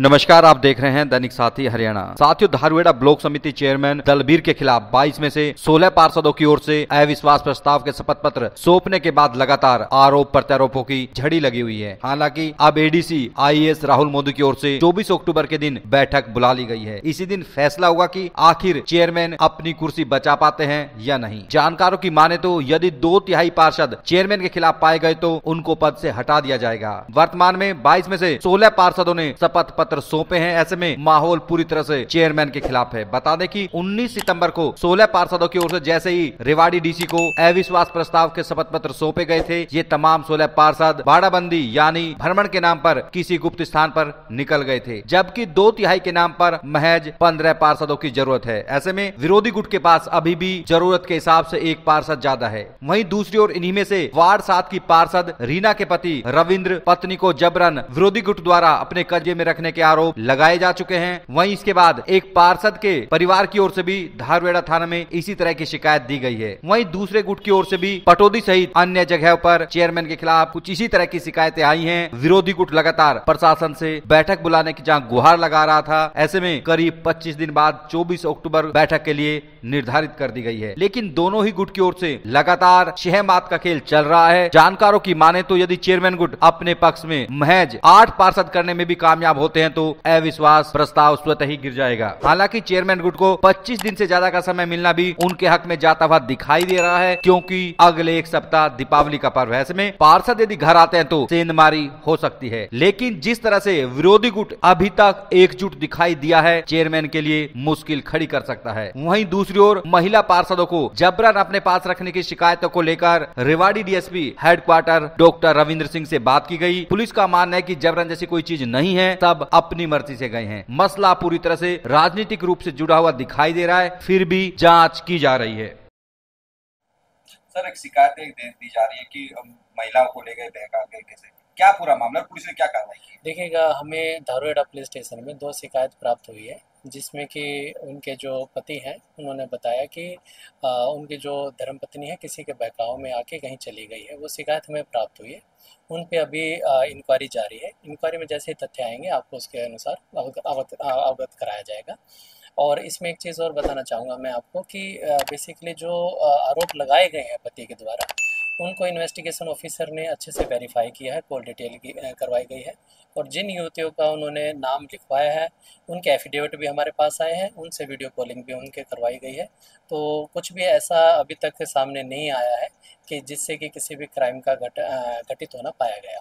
नमस्कार, आप देख रहे हैं दैनिक साथी हरियाणा। साथियों, धारुहेड़ा ब्लॉक समिति चेयरमैन दलबीर के खिलाफ 22 में से 16 पार्षदों की ओर से अविश्वास प्रस्ताव के शपथ पत्र सौंपने के बाद लगातार आरोप प्रत्यारोपों की झड़ी लगी हुई है। हालांकि अब एडीसी आईएएस राहुल मोदी की ओर से 24 अक्टूबर के दिन बैठक बुला ली गई है। इसी दिन फैसला होगा कि आखिर चेयरमैन अपनी कुर्सी बचा पाते हैं या नहीं। जानकारों की माने तो यदि 2/3 पार्षद चेयरमैन के खिलाफ पाए गए तो उनको पद से हटा दिया जाएगा। वर्तमान में 22 में से 16 पार्षदों ने शपथ पत्र सौंपे हैं। ऐसे में माहौल पूरी तरह से चेयरमैन के खिलाफ है। बता दें कि 19 सितंबर को 16 पार्षदों की ओर से जैसे ही रेवाड़ी डीसी को अविश्वास प्रस्ताव के शपथ पत्र सौंपे गए थे, ये तमाम 16 पार्षद बाड़ाबंदी यानी भ्रमण के नाम पर किसी गुप्त स्थान पर निकल गए थे, जबकि 2/3 के नाम पर महज 15 पार्षदों की जरूरत है। ऐसे में विरोधी गुट के पास अभी भी जरूरत के हिसाब से एक पार्षद ज्यादा है। वहीं दूसरी ओर इन्हीं में से वार्ड 7 की पार्षद रीना के पति रविंद्र पत्नी को जबरन विरोधी गुट द्वारा अपने कब्जे में रखने के आरोप लगाए जा चुके हैं। वहीं इसके बाद एक पार्षद के परिवार की ओर से भी धारुहेड़ा थाना में इसी तरह की शिकायत दी गई है। वहीं दूसरे गुट की ओर से भी पटौदी सहित अन्य जगहों पर चेयरमैन के खिलाफ कुछ इसी तरह की शिकायतें आई हैं। विरोधी गुट लगातार प्रशासन से बैठक बुलाने की जहां गुहार लगा रहा था, ऐसे में करीब 25 दिन बाद 24 अक्टूबर बैठक के लिए निर्धारित कर दी गई है। लेकिन दोनों ही गुट की ओर से लगातार शहमात का खेल चल रहा है। जानकारों की माने तो यदि चेयरमैन गुट अपने पक्ष में महज 8 पार्षद करने में भी कामयाब होते हैं तो अविश्वास प्रस्ताव स्वतः ही गिर जाएगा। हालांकि चेयरमैन गुट को 25 दिन से ज्यादा का समय मिलना भी उनके हक में जाता हुआ दिखाई दे रहा है, क्योंकि अगले एक सप्ताह दीपावली का पर्व है। ऐसे में पार्षद यदि घर आते हैं तो सेंधमारी हो सकती है। लेकिन जिस तरह से विरोधी गुट अभी तक एकजुट दिखाई दिया है, चेयरमैन के लिए मुश्किल खड़ी कर सकता है। वहीं दूसरी ओर महिला पार्षदों को जबरन अपने पास रखने की शिकायतों को लेकर Rewari DSP headquarter doctor Ravindra Singh से बात की गई। पुलिस का मानना है कि जबरन जैसी कोई चीज नहीं है, सब अपनी मर्जी से गए हैं। मसला पूरी तरह से राजनीतिक रूप से जुड़ा हुआ दिखाई दे रहा है, फिर भी जांच की जा रही है। सर, एक शिकायत दी जा रही है कि महिलाओं को ले गए बहका के कैसे, क्या पूरा मामला, पुलिस ने क्या कार्रवाई की? देखिएगा, हमें धारुहेड़ा पुलिस स्टेशन में 2 शिकायत प्राप्त हुई है, जिसमें कि उनके जो पति हैं उन्होंने बताया कि उनकी जो धर्मपत्नी है किसी के बहकाव में आके कहीं चली गई है। वो शिकायत हमें प्राप्त हुई है। उन पे अभी इंक्वायरी जारी है। इंक्वायरी में जैसे ही तथ्य आएंगे आपको उसके अनुसार अवगत कराया जाएगा। और इसमें एक चीज़ और बताना चाहूँगा मैं आपको कि बेसिकली जो आरोप लगाए गए हैं पति के द्वारा, उनको इन्वेस्टिगेशन ऑफिसर ने अच्छे से वेरीफाई किया है, कॉल डिटेल की करवाई गई है। और जिन युवतियों का उन्होंने नाम लिखवाया है उनके एफिडेविट भी हमारे पास आए हैं, उनसे वीडियो कॉलिंग भी उनके करवाई गई है। तो कुछ भी ऐसा अभी तक सामने नहीं आया है कि जिससे कि किसी भी क्राइम का घटित होना पाया गया।